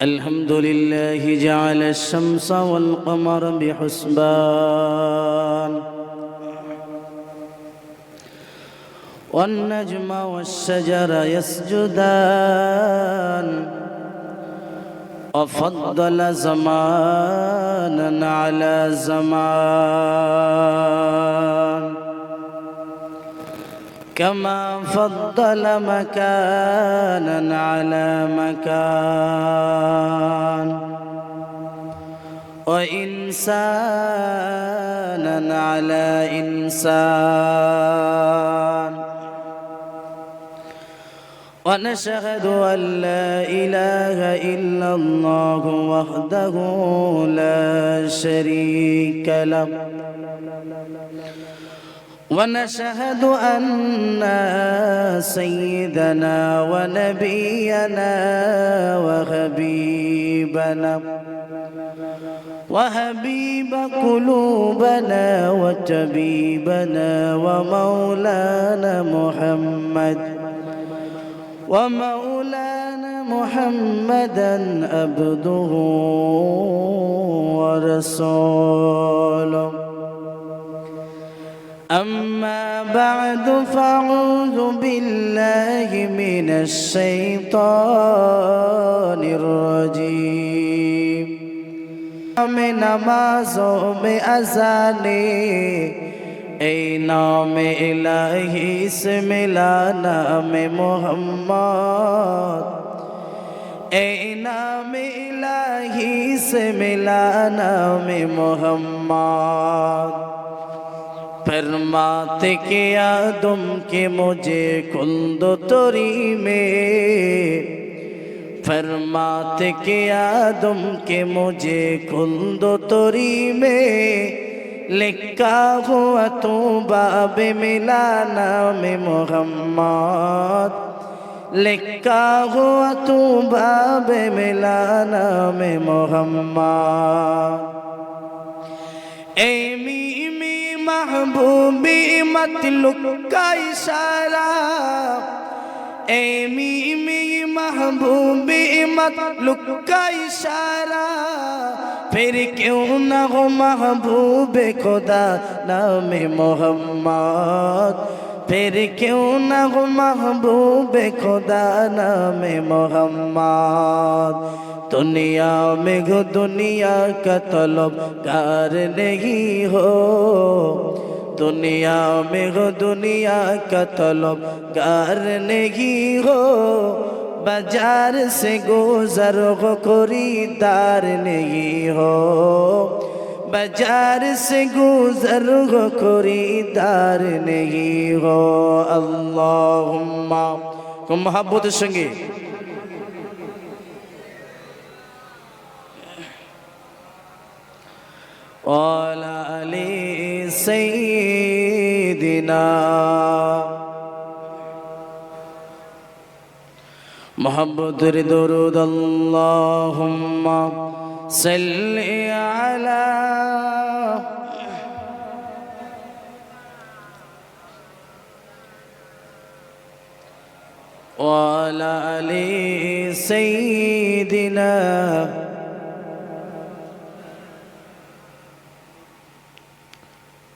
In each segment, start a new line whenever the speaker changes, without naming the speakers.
الحمد لله جعل الشمس والقمر بحسبان والنجم والشجر يسجدان وفضل زمانا على زمان كما فضل مكانا على مكان وإنسانا على إنسان ونشهد أن لا إله إلا الله وحده لا شريك له ونشهد أن سيدنا ونبينا وحبيب قلوبنا وطبيبنا ومولانا محمدا عبده ورسوله. أما بعد فأعوذ بالله من الشيطان الرجيم من नमाज़ों में अज़ाने ऐ नाम इलाही से मिला नाम मोहम्मद ऐ नाम इलाही से मिला नाम मोहम्मद फरमाते कि आदम के मुझे कुंद तोरी में फरमाते कि आदम के मुझे कुंद तोरी में लिखा हुआ तू बाब मिला नाम मोहम्मद लिखा हुआ तू बाब मिला नाम मोहम्मद ऐ महबूबी मतलुक का इशारा ऐ मीमी महबूबी मतलुक का इशारा फिर क्यों न हो महबूब खुदा नाम मोहम्मद फिर क्यों न हो महबूब खुदा नाम मोहम्मद दुनिया में हो दुनिया का तलबगार नहीं हो दुनिया में हो दुनिया का तलबगार नहीं हो बाजार से गुजर हो खरीदार नहीं हो बाजार से गुजर हो खरीदार नहीं हो अल्लाहुम्मा को मोहब्बत संगे वाला अली सैयदिना मोहब्बत दुरूद अल्लाहुम्मा सल्ली अला वाला अली सैयदिना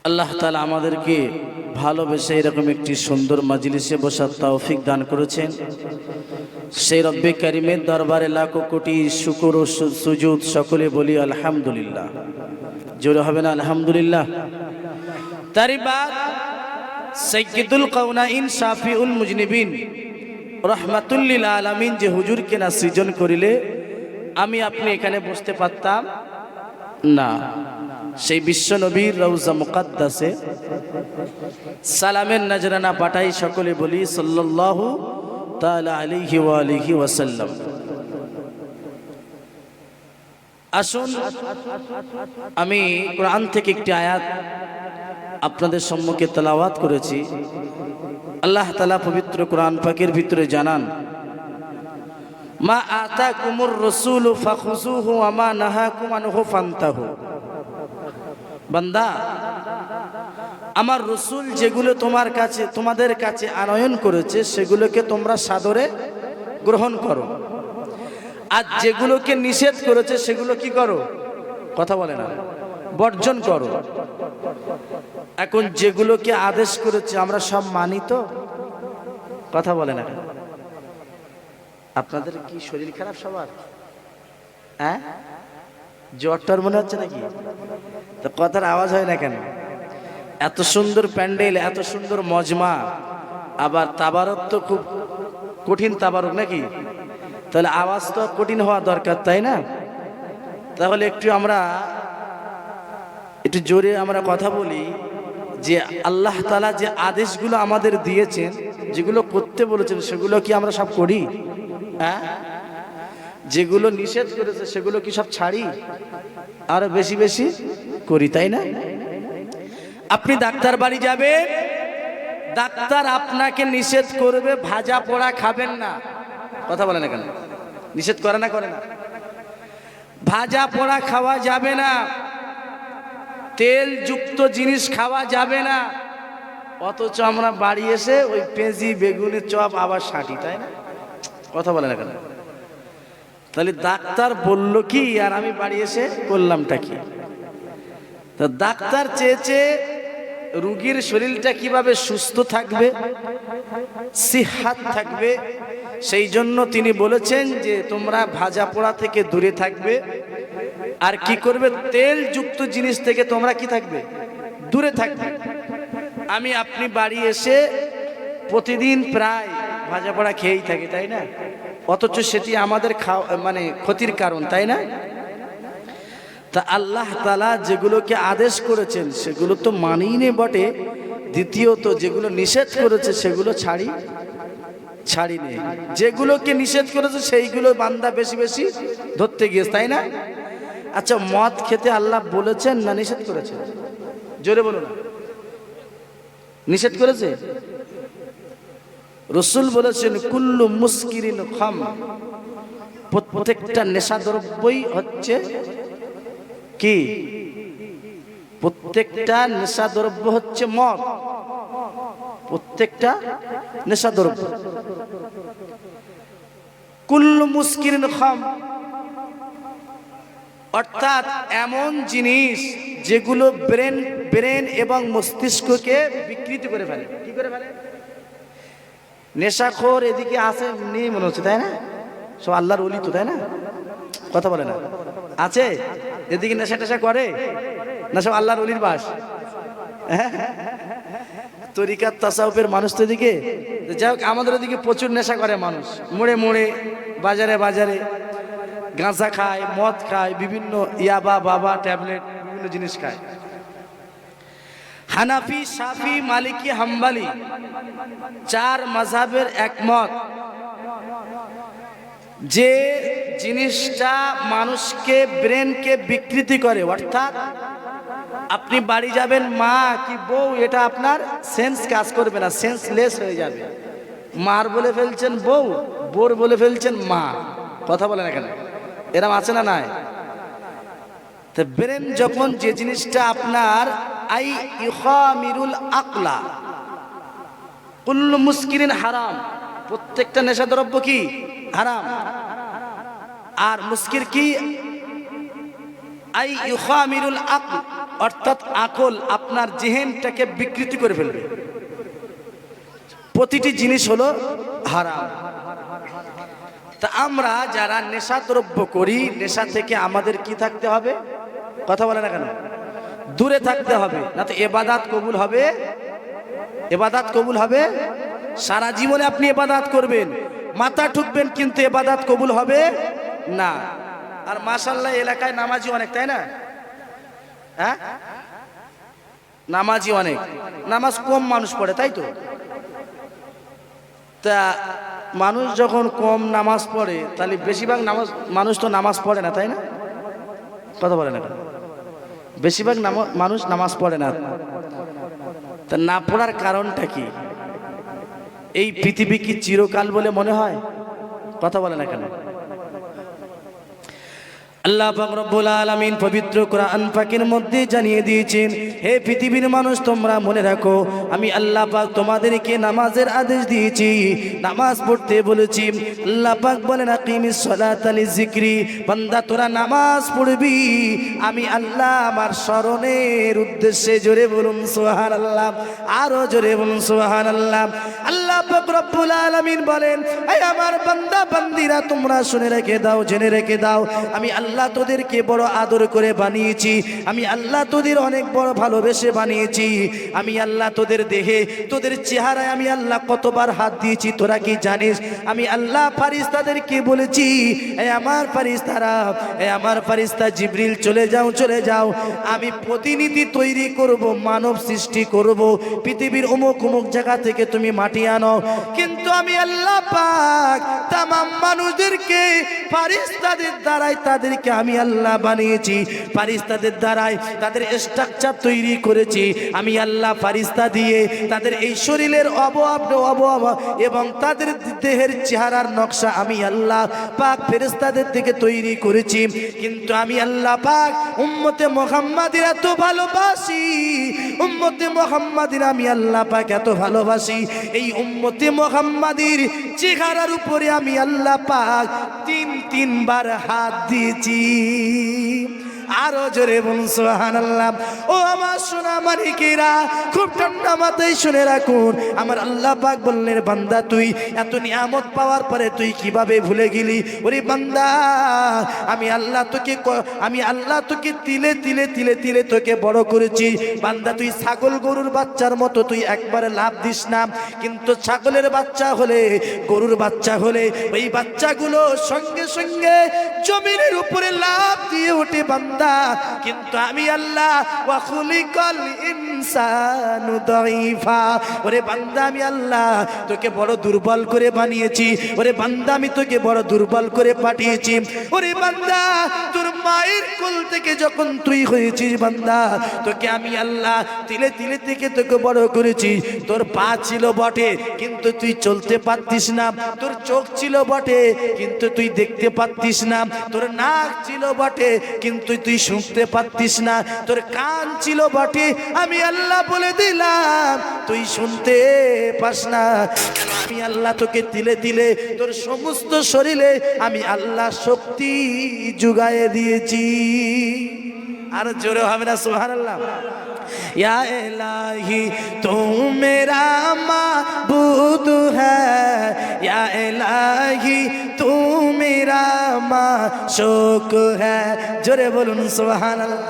আল্লাহ তাআলা আমাদেরকে ভালোবেসে এরকম একটি সুন্দর মাজলিসে বসার তৌফিক দান করেছেন সেই রব্বে কারীমের দরবারে লাখো কোটি শুকর ও সুজুদ সকলে বলি আলহামদুলিল্লাহ জোরে হবে না আলহামদুলিল্লাহ তারই বাদ সাইয়্যিদুল কাওনাইন শাফিউল মুজনিবিন রাহমাতুল লিল আলামিন যে হুজুরকে না সৃজন করিলে আমি আপনি এখানে বসতে পারতাম না সেই বিশ্ব নবীর রওজা মুকাদ্দাসে সালামের নজরানা পাঠাই সকলে বলি সাল্লাল্লাহু তাআলা আলাইহি ওয়া আলিহি ওয়াসাল্লাম। আসুন আমি কোরআন থেকে একটি আয়াত আপনাদের সম্মুখে তেলাওয়াত করেছি। আল্লাহ তাআলা পবিত্র কোরআন পাকের ভিতরে জানান মা আতাকুমুর রাসূলু ফাখুযুহু ওয়া মা নাহাকুম আনহু ফান্তাহু বান্দা আমার রসুল যেগুলো তোমাদের কাছে আনয়ন করেছে সেগুলোকে তোমরা সাদরে গ্রহণ করো আর যেগুলোকে নিষেধ করেছে সেগুলো কি করো? কথা বলে না, বর্জন করো। এখন যেগুলোকে আদেশ করেছে আমরা সব মানি তো? কথা বলে না। আপনাদের কি শরীর খারাপ সবার? হ্যাঁ, জ্বরটার মনে হচ্ছে নাকি? তো কথার আওয়াজ হয় না কেন? এত সুন্দর প্যান্ডেল, এত সুন্দর মজমা, আবার তাবারক তো খুব কঠিন তাবারক নাকি? তাহলে আওয়াজ তো কঠিন হওয়া দরকার, তাই না? তাহলে আমরা একটু জোরে আমরা কথা বলি যে আল্লাহ তাআলা যে আদেশগুলো আমাদের দিয়েছেন, যেগুলো করতে বলেছেন, সেগুলো কি আমরা সব করি? হ্যাঁ, যেগুলো নিষেধ করেছে সেগুলো কি সব ছাড়ি? আরো বেশি বেশি করি, তাই না? আপনি ডাক্তার বাড়ি যাবেন, ডাক্তার আপনাকে নিষেধ করবে ভাজা পোড়া খাবেন না। কথা বলে না কেন? নিষেধ করে না, করে না? ভাজা পোড়া খাওয়া যাবে না, তেল যুক্ত জিনিস খাওয়া যাবে না। অথচ আমরা বাড়ি এসে ওই পেঁয়াজি বেগুনের চপ আবার সাঁটি, তাই না? কথা বলে না কেন? তাহলে ডাক্তার বলল কি আর আমি বাড়ি এসে করলামটা কি? তো ডাক্তার চেয়েছে রোগীর শরীরটা কিভাবে সুস্থ থাকবে, সিহাত থাকবে, সেই জন্য তিনি বলেছেন যে তোমরা ভাজা পোড়া থেকে দূরে থাকবে। আর কি করবে? তেল যুক্ত জিনিস থেকে তোমরা কি থাকবে? দূরে থাকবে। আমি আপনি বাড়ি এসে প্রতিদিন প্রায় ভাজা পোড়া খেয়েই থাকি, তাই না? অথচ সেটি আমাদের মানে ক্ষতির কারণ, তাই না? তা আল্লাহ তাআলা যেগুলোকে আদেশ করেছেন সেগুলো তো মানিই নে বটে, দ্বিতীয়ত যেগুলো নিষেধ করেছে সেগুলো ছাড়ি নে। যেগুলোকে নিষেধ করেছে সেইগুলো বান্দা বেশি বেশি ধরতে গিয়েছে, তাই না? আচ্ছা, মদ খেতে আল্লাহ বলেছেন না নিষেধ করেছেন? জোরে বলো না। নিষেধ করেছে? রাসূল বলেছেন কুল্লু মুসকিরিন খামর, প্রত্যেকটা নেশাদ্রব্যই হচ্ছে কি? প্রত্যেকটা নেশাদ্রব্য হচ্ছে মদ। প্রত্যেকটা নেশাদ্রব্য। কুল্লু মুসকিরিন খামর অর্থাৎ এমন জিনিস যেগুলো ব্রেন এবং মস্তিষ্ককে বিকৃত করে ফেলে। কি করে ফেলে? নেশাখোর এদিকে আছে নেই মনে হচ্ছে, তাই না? সব আল্লাহর ওলি তো, তাই না? কথা বলে না। আছে এদিকে নেশা টেশা করে না? সব আল্লাহর ওলির বাস। তরিকাত তাসাউফের মানুষ তো এদিকে। যাই হোক, আমাদের ওদিকে প্রচুর নেশা করে মানুষ, মোড়ে মোড়ে, বাজারে বাজারে গাঁজা খায়, মদ খায়, বিভিন্ন ইয়াবা বাবা ট্যাবলেট বিভিন্ন জিনিস খায়। হানাফি, শাফি, মালিকি, হাম্বলি চার মাযহাবের একমত যে জিনিসটা মানুষকে ব্রেনকে বিকৃতি করে, অর্থাৎ আপনি বাড়ি যাবেন, মা কি বউ, এটা আপনার সেন্স কাজ করবে না, সেন্সলেস হয়ে যাবে। মার বলে ফেলছেন বউ, বোর বলে ফেলছেন মা। কথা বলে না কেন? এরম আছে না নাই? তো ব্রেন যখন যে জিনিসটা আপনার আই ইখামিরুল আকলা, কুল্লু মুসকিরিন হারাম, প্রত্যেকটা নেশাদ্রব্য কি? হারাম। আর মুস্কির কি? আই ইখামিরুল আকল, অর্থাৎ আকল, আপনার জেহেনটাকে বিকৃতি করে ফেলবে। প্রতিটি জিনিস হলো হারাম। তা আমরা যারা নেশাদ্রব্য করি, নেশা থেকে আমাদের কি থাকতে হবে? কথা বলে না কেন? দূরে থাকতে হবে, না তো ইবাদত কবুল হবে? ইবাদত কবুল হবে? সারা জীবনে আপনি ইবাদত করবেন, মাথা ঠুকবেন, কিন্তু ইবাদত কবুল হবে না। আর মাশাআল্লাহ এলাকায় নামাজি অনেক, তাই না? হ্যাঁ, নামাজি অনেক, নামাজ কম মানুষ পড়ে, তাই তো? তা মানুষ যখন কম নামাজ পড়ে তাহলে বেশিরভাগ মানুষ তো নামাজ পড়ে না, তাই না? কথা বলে না? বেশিরভাগ মানুষ নামাজ পড়ে না। তা না পড়ার কারণটা কি? এই পৃথিবী কি চিরকাল বলে মনে হয়? কথা বলে না কেন? আল্লাহ পাক রব্বুল আলামিন পবিত্র কোরআন পাকের মধ্যে জানিয়ে দিয়েছেন, হে পৃথিবীর মানুষ তোমরা মনে রাখো আমি আল্লাহ পাক তোমাদেরকে নামাজের আদেশ দিয়েছি, নামাজ পড়তে বলেছি। আল্লাহ পাক বলেন আকিমিস সালাতা লিযিকরি, বান্দা তোরা নামাজ পড়বি আমি আল্লাহ আমার স্মরণের উদ্দেশ্যে। জোরে বলুন সুবহানাল্লাহ, আরো জোরে বলুন সুবহানাল্লাহ। আল্লাহ পাক রব্বুল আলামিন বলেন, হে আমার বান্দা বান্দিরা তোমরা শুনে রেখে দাও, জেনে রেখে দাও, আমি আল্লাহ তোদেরকে বড় আদর করে বানিয়েছি, আমি আল্লাহ তোদের অনেক বড় ভালোবেসে বানিয়েছি। আমি আল্লাহ তোদের দেহে তোদের চেহারায় আমি আল্লাহ কতবার হাত দিয়েছি তোরা কি জানিস? আমি আল্লাহ ফারিস্তাদেরকে বলেছি, এ আমার ফারিস্তারা, এ আমার ফারিস্তা জিবরিল চলে যাও, চলে যাও, আমি প্রতিনিধি তৈরি করব, মানব সৃষ্টি করব, পৃথিবীর অমুক অমুক জায়গা থেকে তুমি মাটি আনো। কিন্তু আমি আল্লাহ পাক তামাম মানুষদেরকে ফারিস্তাদের দ্বারাই তাদেরকে আমি আল্লাহ বানিয়েছি, ফারিস্তাদের দ্বারাই তাদের স্ট্রাকচার তৈরি করেছি। আমি আল্লাহ ফারিস্তা দিয়ে তাদের এই শরীরের অবয়ব এবং তাদের দেহের চেহারার নকশা আমি আল্লাহ পাক ফেরেশতাদের থেকে তৈরি করেছি। কিন্তু আমি আল্লাহ পাক উম্মতে মুহাম্মাদির এত ভালোবাসি, উম্মতে মুহাম্মাদির আমি আল্লাহ পাক এত ভালোবাসি, এই উম্মতে মুহাম্মাদির চেহারার উপরে আমি আল্লাহ পাক তিনবার হাত দিয়েছি। আরো জোরে বলুন সুবহানাল্লাহ। ও আমার সোনা মানিকেরা, খুব ঠান্ডা মাথায় শুনে রাখুন, আমার আল্লাহ পাক বললেন বান্দা তুই এত নিয়ামত পাওয়ার পরে তুই কিভাবে ভুলে গেলি? ওরে বান্দা আমি আল্লাহ তোকে তিলে তিলে তিলে তিলে তোকে বড় করেছি। বান্দা তুই ছাগল গরুর বাচ্চার মতো তুই একবারে লাভ দিস না, কিন্তু ছাগলের বাচ্চা হলে, গরুর বাচ্চা হলে ওই বাচ্চাগুলো সঙ্গে সঙ্গে জমিনের উপরে লাভ দিয়ে ওঠে বান্দা। কিন্তু আমি আল্লাহ ওয়া খুলিকাল ইনসানু দাঈফা, ওরে বান্দা আমি আল্লাহ তোকে বড় দুর্বল করে বানিয়েছি, ওরে বান্দা আমি তোকে বড় দুর্বল করে পাঠিয়েছি। ওরে বান্দা তোর মায়ের কোল থেকে যখন তুই হয়েছিস বান্দা, তোকে আমি আল্লাহ তিলে তিলে থেকে তোকে বড় করেছি। তোর পা ছিল বটে কিন্তু তুই চলতে পারতিস না, তোর চোখ ছিল বটে কিন্তু তুই দেখতে পারতিস না, তোর নাক ছিল বটে কিন্তু তুই শুনতে পারতিস না, তোর কান ছিল বটে আমি আল্লাহ বলে দিলাম তুই শুনতে পাস না। আমি আল্লাহ তোকে তিলে তিলে তোর সমস্ত শরীরে আমি আল্লাহ শক্তি জুগায়ে দিয়েছি। আর জোরে হবে না সুবহানাল্লাহ। या इलाही तू मेरा माबूद है, या इलाही तू मेरा माशूक है। जोरे बोलुन सुबहानाल्लाह।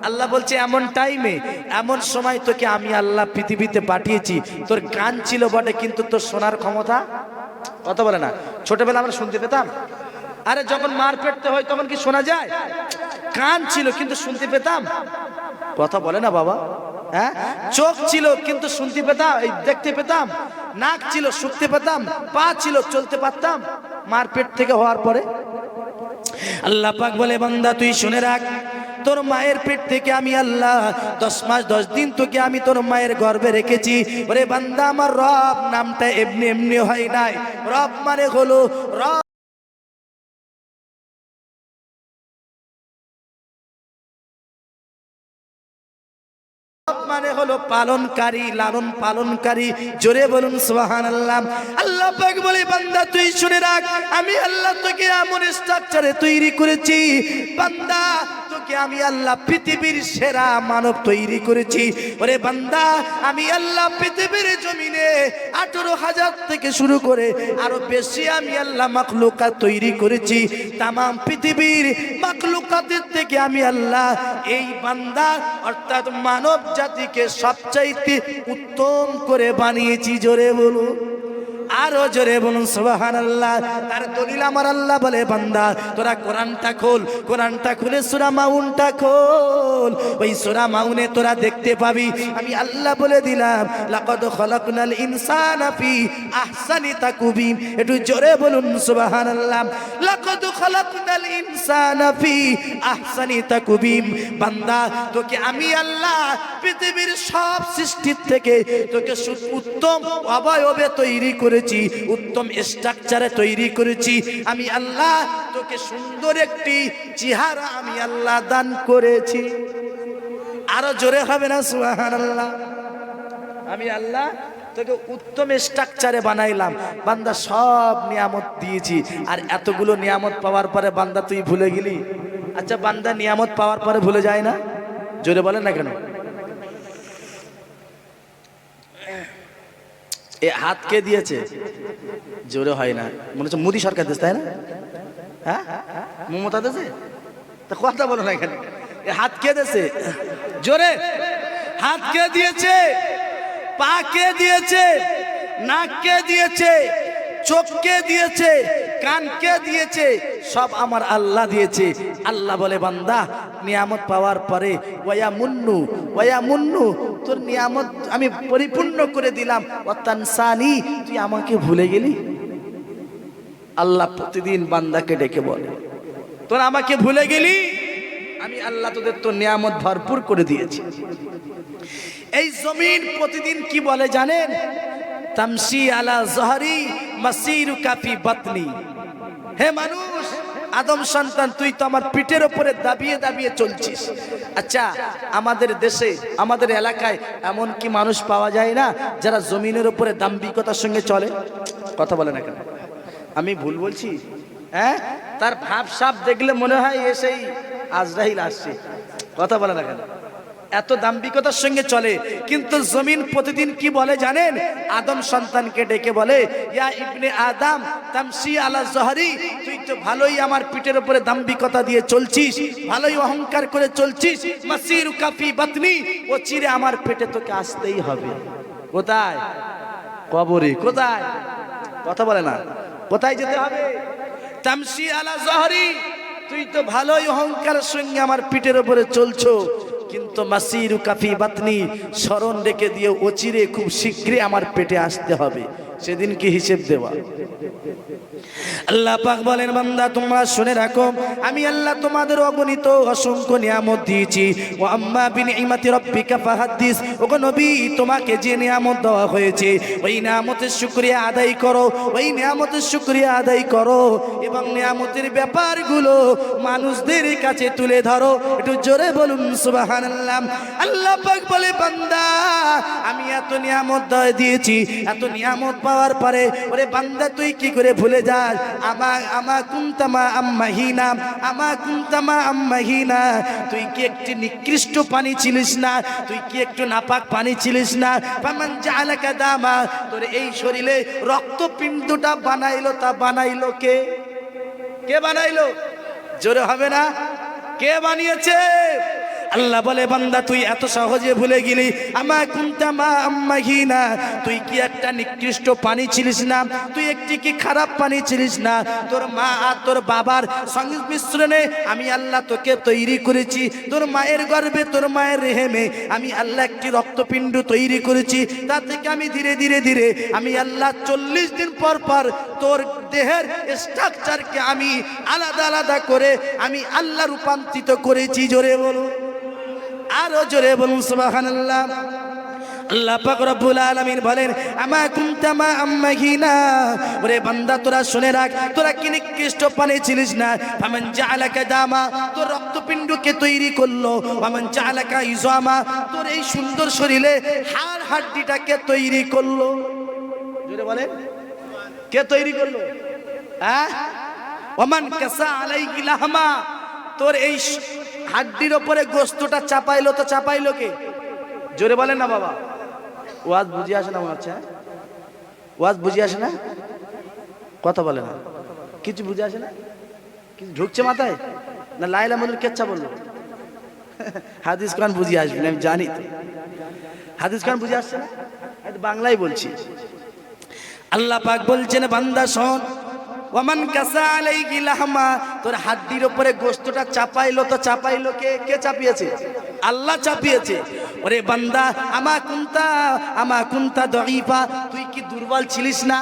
আল্লাহ বলছে এমন টাইমে এমন সময় তোকে আমি আল্লাহ পৃথিবীতে পাঠিয়েছি, তোর কান ছিল বটে কিন্তু তোর শোনার ক্ষমতা, কথা বলে না, ছোটবেলা আমরা শুনতে পেতাম, আরে যখন মার পেটতে হয় তখন কি শোনা যায়? কান ছিল কিন্তু শুনতে পেতাম, কথা বলে না বাবা, হ্যাঁ? চোখ ছিল কিন্তু শুনতে পেতাম, দেখতে পেতাম, নাক ছিল শুনতে পেতাম, পা ছিল চলতে পারতাম। মার পেট থেকে হওয়ার পরে আল্লাহ পাক বলে বান্দা তুই শুনে রাখ, তোর মায়ের পেট থেকে আমি আল্লাহ 10 মাস 10 দিন তোকে আমি তোর মায়ের গর্ভে রেখেছি। ওরে বান্দা আমার রব নামটা এমনি এমনি হয় নাই, রব মানে হলো রব মানে হলো পালনকারী, লালন পালনকারী। জোরে বলুন সুবহানাল্লাহ। আল্লাহ পাক বলে বান্দা তুই শুনে রাখ, আমি আল্লাহ তোকে এমন স্ট্রাকচারে তৈরি করেছি বান্দা, তোকে আমি আল্লাহ পৃথিবীর সেরা মানব তৈরি করেছি। ওরে বান্দা আমি আল্লাহ পৃথিবীর জমিনে 18,000 থেকে শুরু করে আরো বেশি আমি আল্লাহ মাখলুকাত তৈরি করেছি। তামাম পৃথিবীর মাখলুকাতের থেকে আমি আল্লাহ এই বান্দা অর্থাৎ মানব জাতিকে সবচাইতে উত্তম করে বানিয়েছি। জোরে বলুন, আরো জোরে বলুন সুবহানাল্লাহ। তার দলিল আমার আল্লাহ বলে বান্দা তোরা কোরআনটা খোল, কোরআনটা খুলে সূরা মাউনটা খোল, ওই সূরা মাউনে তোরা দেখতে পাবি আমি আল্লাহ বলে দিলাম লাকাদ খালাকনাল ইনসানা ফি আহসানি তাকবীম। একটু জোরে বলুন সুবহানাল্লাহ। লাকাদ খালাকনাল ইনসানা ফি আহসানি তাকবীম। বান্দা তোকে আমি আল্লাহ পৃথিবীর সব সৃষ্টির থেকে তোকে উত্তম অবয়বে তৈরি করেছি। করেছি, উত্তম স্ট্রাকচারে তৈরি করেছি। আমি আল্লাহ তোকে সুন্দর একটি চেহারা আমি আল্লাহ দান করেছি। আরো জোরে হবে না সুবহানাল্লাহ? আমি আল্লাহ তোকে উত্তম স্ট্রাকচারে বানাইলাম। বান্দা সব নিয়ামত দিয়েছি, আর এতগুলো নিয়ামত পাওয়ার পরে বান্দা তুই ভুলে গেলি? আচ্ছা, বান্দা নিয়ামত পাওয়ার পরে ভুলে যায় না? জোরে বলেন না কেন? এ হাত কে দিয়েছে? জোরে হয় না, মনে হচ্ছে মোদী সরকার দেশ, তাই না? হ্যাঁ, মমতা দেশে। তা কথা বলো না এখানে। এ হাত কে দিয়েছে? জোরে, হাত কে দিয়েছে? পা কে দিয়েছে? নাক কে দিয়েছে? চোখ কে দিয়েছে? কান কে দিয়েছে? সব আমার আল্লাহ দিয়েছে। আল্লাহ বলে, বান্দা নিয়ামত পাওয়ার পরে ওয়া মুন্নু তোর নিয়ামত আমি পরিপূর্ণ করে দিলাম, ওয়াতানসানি তুই আমাকে ভুলে গেলি। আল্লাহ প্রতিদিন বান্দাকে ডেকে বলে, তোর আমাকে ভুলে গেলি? আমি আল্লাহ তোদের তো নিয়ামত ভরপুর করে দিয়েছি। এই জমিন প্রতিদিন কি বলে জানেন? তামশি আলা জহরি মাসিরুকা ফি বাতনি। হে মানুষ, আদম সন্তান, তুই তো আমার পিঠের উপরে দাবিয়ে দাবিয়ে চলছিস। আচ্ছা, আমাদের দেশে, আমাদের এলাকায় এমন কি মানুষ পাওয়া যায় না যারা জমিনের উপরে দাম্ভিকতার সঙ্গে চলে? কথা বলে না কেন? আমি ভুল বলছি? হ্যাঁ, তার ভাব সাপ দেখলে মনে হয় এসেই আজরাইল আসছে। কথা বলে না কেন? এত দাম্ভিকতার সঙ্গে চলে। কিন্তু জমিন প্রতিদিন কি বলে জানেন? আদম সন্তানকে ডেকে বলে, ইয়া ইবনে আদম তামশি আলা জহরি, তুই তো ভালোই আমার পিঠের উপরে দাম্ভিকতা দিয়ে চলছিস, ভালোই অহংকার করে চলছিস। মাসিরুকা ফি বাতনি, ও চিরে আমার পেটে তোকে আসতেই হবে। কোথায়? কবরে। কোথায়? কথা বলে না, কোথায় যেতে হবে? তামশি আলা জহরি, তুই তো ভালোই অহংকারের সঙ্গে আমার পিঠের উপরে চলছো, কিন্তু মাসিরুকা ফি বাতনি, স্মরণ রেখে দিয়ে অচিরে খুব শীঘ্রই আমার পেটে আসতে হবে। সেদিন কি হিসেব দেওয়া? আল্লাহ পাক বলেন, বান্দা তোমরা শুনে রাখো, আমি আল্লাহ তোমাদের অগণিত অসংখ্য নিয়ামত দিয়েছি। ওয়া আম্মা বিনিমাতি রাব্বিকা ফাহাদ্দিস, ওগো নবী, তোমাকে যে নিয়ামত দেওয়া হয়েছে ওই নিয়ামতের শুকরিয়া আদায় করো, ওই নিয়ামতের শুকরিয়া আদায় করো, এবং নিয়ামতের ব্যাপারগুলো মানুষদের কাছে তুলে ধরো। একটু জোরে বলুন সুবহানাল্লাহ। আল্লাহ পাক বলে, বান্দা আমি এত নিয়ামত দিয়েছি, এত নিয়ামত পাওয়ার পরে ওরে বান্দা তুই কি করে ভুলে যাস? আমা কুনতামা আম্মাহিনা, আমা কুনতামা আম্মাহিনা, তুই কি একটি নিকৃষ্ট পানি ছিলিস না? তুই কি একটু নাপাক পানি ছিলিস না? ফামান জাআলাকা দামা, তোর এই শরীরে রক্তপিণ্ডটা বানাইলো, তা বানাইলো কে? কে বানাইলো? জোরে হবে না? কে বানিয়েছে? আল্লাহ বলে, বান্দা তুই এত সহজে ভুলে গেলি? আমা কুনতামা আম্মাহিনা, তুই কি একটা নিকৃষ্ট পানি ছিলিস না? তুই একটি কি খারাপ পানি ছিলিস না? তোর মা আর তোর বাবার সংমিশ্রণে আমি আল্লাহ তোকে তৈরি করেছি। তোর মায়ের গর্ভে, তোর মায়ের রেহেমে আমি আল্লাহ একটি রক্তপিণ্ড তৈরি করেছি। তা থেকে আমি ধীরে ধীরে ধীরে আমি আল্লাহ 40 দিন পর পর তোর দেহের স্ট্রাকচারকে আমি আলাদা আলাদা করে আমি আল্লাহ রূপান্তরিত করেছি। জোরে বলুন, আরো জোরে বলুন সুবহানাল্লাহ। আল্লাহ পাক রব্বুল আলামিন বলেন, আমা কুনতামা আম্মাহিনা, ওরে বান্দা তোরা শুনে রাখ, তোরা কি নিকৃষ্ট পানি ছিলিস না? ফামান জাআলাকা দামা, তোর রক্তপিণ্ডকে তৈরি করলো। ফামান জাআলাকা ইজামা, তোর এই সুন্দর শরীরে হাড় হাড্ডিটাকে তৈরি করলো। জোরে বলেন, কে তৈরি করলো? হ্যাঁ, ওমান কাসা আলাইহি লাহমা, তোর এই হাড্ডির উপরে গোস্তটা চাপাইলো, তো চাপাইলো কে? জোরে বলেন না বাবা। ওয়াজ বুঝে আসে না মনে হচ্ছে? ওয়াজ বুঝে আসে না? কথা বলে না, কিছু বুঝে আসে না? কিছু ঢুকছে মাথায় না? লাইলা মনুর কেচ্ছা বললো? হাদিস কোরআন বুঝে আসবে না, আমি জানি তো। হাদিস কোরআন বুঝে আসছে না? বাংলায় বলছি। আল্লাহ পাক বলছেন, বান্দা শোন, ওমান কাসা আলাইহি লাহমা, তোর হাড্ডির উপরে গোস্তটা চাপাইলো, তো চাপাইলো কে? কে চাপিয়েছে? আল্লাহ চাপিয়েছে। ওরে বান্দা, আমা কুনতা দাঈফা, তুই কি দুর্বল ছিলিস না?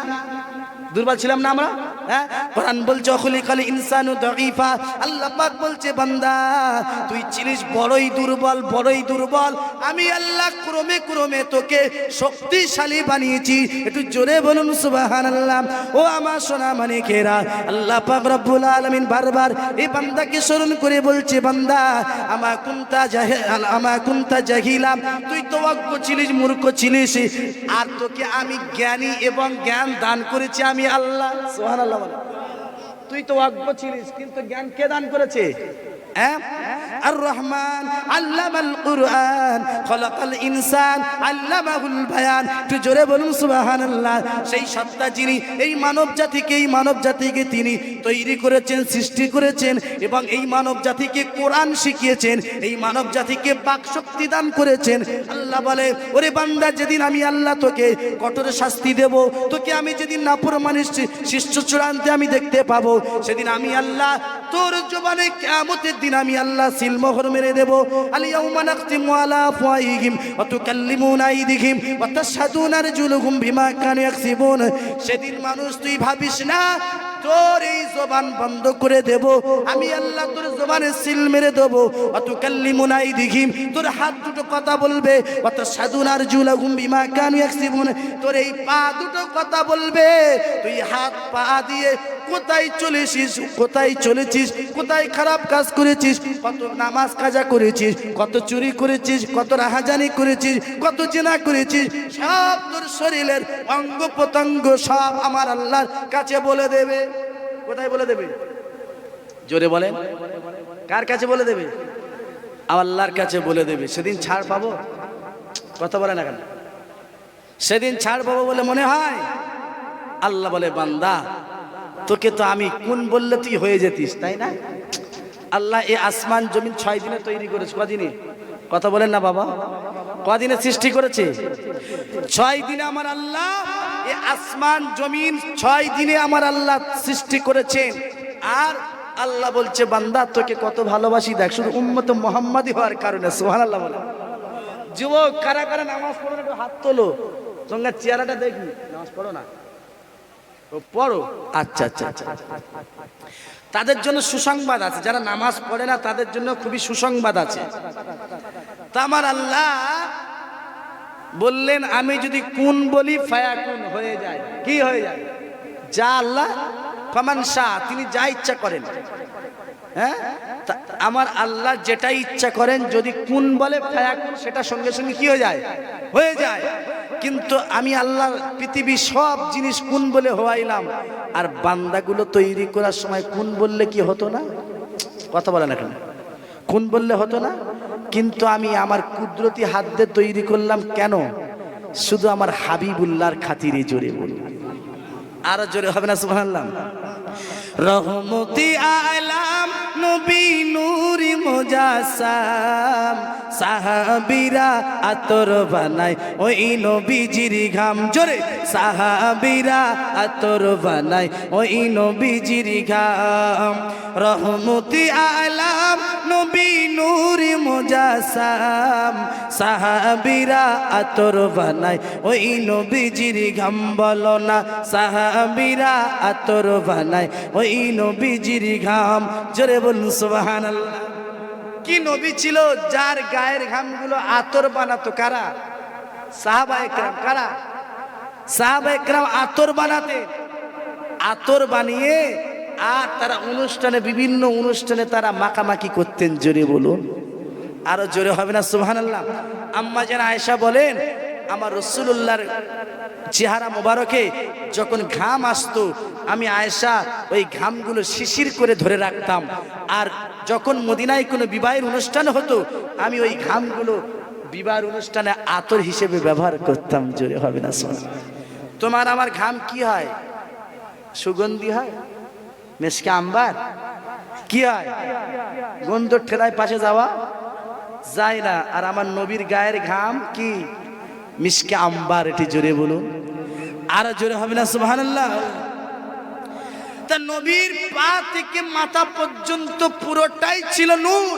দুর্বল ছিলাম না আমরা? হ্যাঁ, কোরআন বলছে খুলিকাল ইনসানু দাঈফা, আল্লাহ পাক বলছে বান্দা তুই ছিলিস বড়ই দুর্বল, বড়ই দুর্বল। আমি আল্লাহ ক্রমে ক্রমে তোকে শক্তিশালী বানিয়েছি। একটু জোরে বলুন সুবহানাল্লাহ। ও আমার সোনা মানিকেরা, আল্লাহ পাক রব্বুল আলামিন বারবার এই বান্দাকে স্মরণ করে বলছে বান্দা আমা কুনতা জাহিলা, তুই তো অজ্ঞ ছিলিস, মূর্খ ছিলিস, আর তোকে আমি জ্ঞানী এবং জ্ঞান দান করেছি আমি আল্লাহ। সুবহানাল্লাহ। তুই তো অজ্ঞ ছিলিস কিন্তু জ্ঞান কে দান করেছে? আর রহমান আল্লামাল কুরআন খলাকাল ইনসান আল্লামাহুল বায়ান। একটু জোরে বলুন সুবহানাল্লাহ। সেই সত্তা যিনি এই মানব জাতিকে তিনি তৈরি করেছেন, সৃষ্টি করেছেন এবং এই মানব জাতিকে কোরআন শিখিয়েছেন, এই মানব জাতিকে বাকশক্তি দান করেছেন। আল্লাহ বলে ওরে বান্দা, যেদিন আমি আল্লাহ তোকে কঠোর শাস্তি দেব, তোকে আমি যেদিন নাফরমানির শীর্ষ চূড়ান্তে আমি দেখতে পাবো, সেদিন আমি আল্লাহ তোর জবানে কিয়ামতের দিন আমি আল্লাহ সিলমোহর মেরে দেব। আল ইয়াউমা নাখতিমু আলা আফওয়াহিহিম ওয়া তুকাল্লিমুনা আইদিহিম ওয়া তাশহাদুনা আরজুলুহুম বিমা কানু ইয়াকসিবুন। সেদিন মানুষ তুই ভাবিস না তোর এই জবান বন্ধ করে দেব, আমি আল্লাহ তোর জবানে সিল মেরে দেব। ওয়া তুকাল্লিমুনা আইদিহিম, তোর হাত দুটো কথা বলবে। ওয়া তাশহাদুনা আরজুলুহুম বিমা কানু ইয়াকসিবুন, তোর এই পা দুটো কথা বলবে। তুই হাত পা দিয়ে কোথায় চলেছিস, কোথায় চলেছিস, কোথায় খারাপ কাজ করেছিস, কত নামাজ কাজা করেছিস, কত চুরি করেছিস, কত রাহাজানি করেছিস, কত জিনা করেছিস, সব তোর শরীরের অঙ্গ প্রত্যঙ্গ সব আমার আল্লাহর কাছে বলে দেবে। কোথায় বলে দেবে? জোরে বলেন, কার কাছে বলে দেবে? আল্লাহর কাছে বলে দেবে। সেদিন ছাড় পাবো? কথা বলে না কেন? সেদিন ছাড় পাবো বলে মনে হয়? আল্লাহ বলে বান্দা তোকে তো আমি কোন বললে তুই হয়ে যেতিস, তাই না? আল্লাহ এই আসমান জমিন 6 দিনে তৈরি করেছে। কদিনে? কথা বলেন না বাবা, কদিনে সৃষ্টি করেছে? 6 দিনে আমার আল্লাহ এই আসমান জমিন 6 দিনে আমার আল্লাহ সৃষ্টি করেছেন। আর আল্লাহ বলছে বান্দা তোকে কত ভালোবাসি দেখ, শুধু উম্মত মুহাম্মাদি হওয়ার কারণে। সুবহানাল্লাহ বলে। যুবক কারা কারা নামাজ পড়ো না একটু হাত তোলো। তোমরা চেহারাটা দেখি, নামাজ পড়ো না? পড়ো। আচ্ছা আচ্ছা আচ্ছা। তাদের জন্য সুসংবাদ আছে, যারা নামাজ পড়ে না তাদের জন্য খুবই সুসংবাদ আছে। তা আমার আল্লাহ বললেন আমি যদি কুন বলি ফায়াকুন হয়ে যায়। কি হয়ে যায়? যা আল্লাহ ফামান শাহ, তিনি যা ইচ্ছা করেন। হ্যাঁ, আমার আল্লাহ যেটা ইচ্ছা করেন যদি কুন বলে ফায়াকুন, সেটা সঙ্গে সঙ্গে কি হয়ে যায়? হয়ে যায়। কিন্তু আমি আল্লাহ পৃথিবী সব জিনিস কুন বলে হওয়াইলাম, আর বান্দাগুলো তৈরি করার সময় কুন বললে কি হতো না? কথা বলে না কেন? কুন বললে হতো না? কিন্তু আমি আমার কুদরতি হাত দিয়ে তৈরি করলাম কেন? শুধু আমার হাবিবুল্লাহর খাতিরে। জোরে বলুন, আরো জোরে হবে না? সুবহানাল্লাহ। রহমতি আলাম নবী নূরি মুজাসসাম, সাহাবীরা আতর বানায় ওই নবীজির ঘাম। জোরে, সাহাবীরা আতর বানায় ওই নবীজির ঘাম। রহমতি আলাম নবী নূরি মুজাসসাম, সাহাবীরা আতর বানায় ওই নবীজির ঘাম। বলো না সাহাবীরা আতর বানায় ওই নবীজির ঘাম। জোরে বলুন সুবহানাল্লাহ। কি নবী ছিল যার গায়ের ঘামগুলো আতর বানাতো? কারা? সাহাবায়ে কেরাম। কারা? সাহাবায়ে কেরাম আতর বানাতে, আতর বানিয়ে আর তারা অনুষ্ঠানে, বিভিন্ন অনুষ্ঠানে তারা মাখামাখি করতেন। জোরে বলুন, আরো জোরে হবে না? সুবহানাল্লাহ। আম্মা জান আয়েশা বলেন আমার রাসূলুল্লাহর চেহারা মোবারকে যখন ঘাম আসতো, আমি আয়েশা ওই ঘামগুলো শিশির করে ধরে রাখতাম। আর যখন মদিনায় কোনো বিবাহের অনুষ্ঠান হতো, আমি ওই ঘামগুলো বিবাহের অনুষ্ঠানে আতর হিসেবে ব্যবহার করতাম। জোরে হবে না? তোমার আমার ঘাম কি হয়? সুগন্ধি হয়, মেশকে আম্বার। কি হয়? গন্ধ ঠেলায় পাশে যাওয়া যায় না। আর আমার নবীর গায়ের ঘাম কি? মিশকে আম্বার। এটি জোরে বলুন, আর জোরে হবে না? সুবহানাল্লাহ। তা নবীর পা থেকে মাথা পর্যন্ত পুরোটাই ছিল নূর।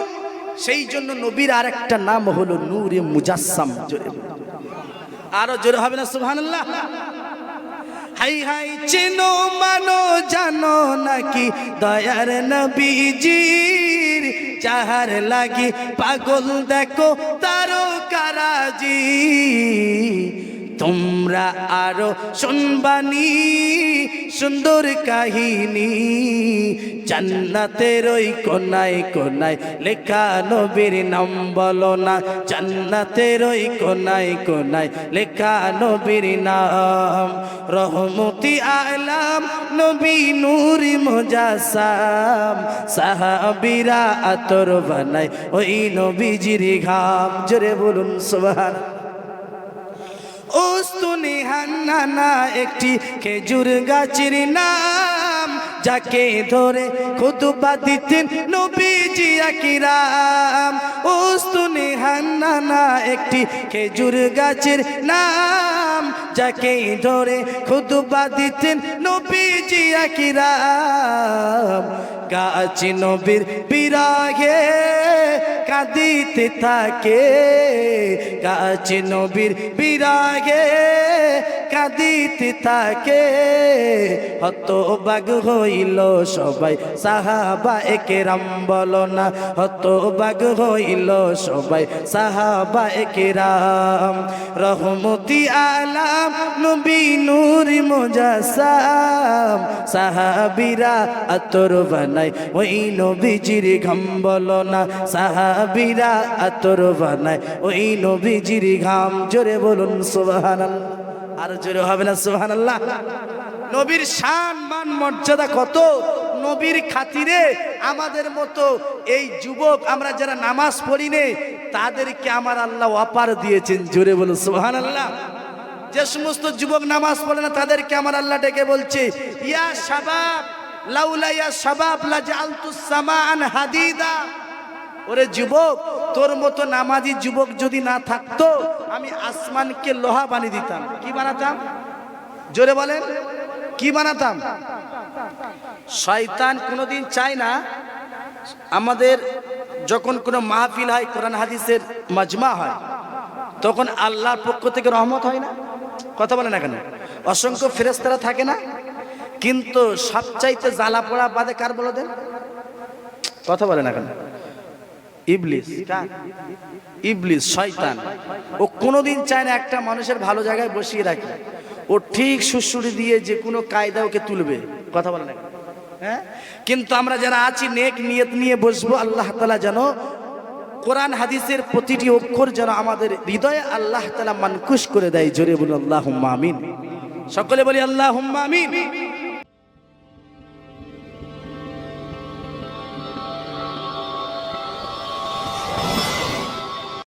সেই জন্য নবীর আরেকটা নাম হলো নূরে মুজাসসাম। জোরে, আরো জোরে হবে না? সুবহানাল্লাহ। হাই হাই চেনো মানো জানো নাকি দয়ার নবীজির চাহার লাগি পাগল দেখো তারকারাজি তোমরা আরো শুনবানি সুন্দর কাহিনী জান্নাতের ওই কোনায় কোনায় লেখা নবীর নাম বলো না জান্নাতের ওই কোনায় কোনায় লেখা নবীর নাম রহমতি আলাম নবী নূরি মুজাসসাম সাহাবীরা আতর বানায় ওই নবীজির ঘাম জোরে বলুন সুবহান উস্তুনি হান্নানা একটি খেজুর গাছের নাম যাকে ধরে খুতবা দিতেন নবীজি আকরাম উস্তুনি হান্নানা একটি খেজুর গাছের নাম যাকে ধরে খুতবা দিতেন নবীজি আকরাম গাছ নবীর বিরাগে কাঁদিতে থাকে গাছ নবীর বিরাগে কাঁদিতে থাকে হতবাগ হইল সবাই সাহাবা একরাম বলো না হতবাগ হইল সবাই সাহাবা একরাম রহমতি আলাম নবী নূর মুজাসসাম সাহাবীরা আতর বানায় ওই নবীজির ঘাম বলো না সাহাবীরা আতর বানায় ওই নবীজির ঘাম জোরে বলুন সুবহানাল্লাহ আর জোরে হবে না সুবহানাল্লাহ নবীর শান মান মর্যাদা কত নবীর খাতিরে আমাদের মতো এই যুবক আমরা যারা নামাজ পড়ি নে তাদেরকে আমার আল্লাহ অপার দিয়েছেন জোরে বলুন সুবহানাল্লাহ যে সমস্ত যুবক নামাজ পড়ে না তাদেরকে আমার আল্লাহ ডেকে বলছে ইয়া শাবাব লাউলা ইয়া শাবাব লাজালতুস সামান হাদিদা ওরে যুবক তোর মতো নামাজি যুবক যদি না থাকতো আমি আসমানকে লোহা বানিয়ে দিতাম কি বানাতাম জোরে বলেন কি বানাতাম শয়তান কোনোদিন চায় না আমাদের যখন কোনো মাহফিল হয় কোরআন হাদিসের মাজমা হয় তখন আল্লাহর পক্ষ থেকে রহমত হয় না কথা বলে না কেন অসংখ্য ফেরেশতারা থাকে না কিন্তু সবচাইতে জ্বালা পোড়া বাদে কার বলে দেন কথা বলে না কেন ইবলিস ইবলিস শয়তান ও কোনোদিন চায় না একটা মানুষের ভালো জায়গায় বসিয়ে রাখে ও ঠিক সুসুড়ি দিয়ে যে কোনো কায়দা ওকে তুলবে কথা বলে না হ্যাঁ কিন্তু আমরা যারা আছি নেক নিয়ত নিয়ে বসবো আল্লাহ তাআলা যেন কোরআন হাদিসের প্রতিটি অক্ষর যেন আমাদের হৃদয়ে আল্লাহ তাআলা মানকুশ করে দেয় জোরে বলুন আল্লাহুম্মা আমিন সকলে বলি আল্লাহুম্মা আমিন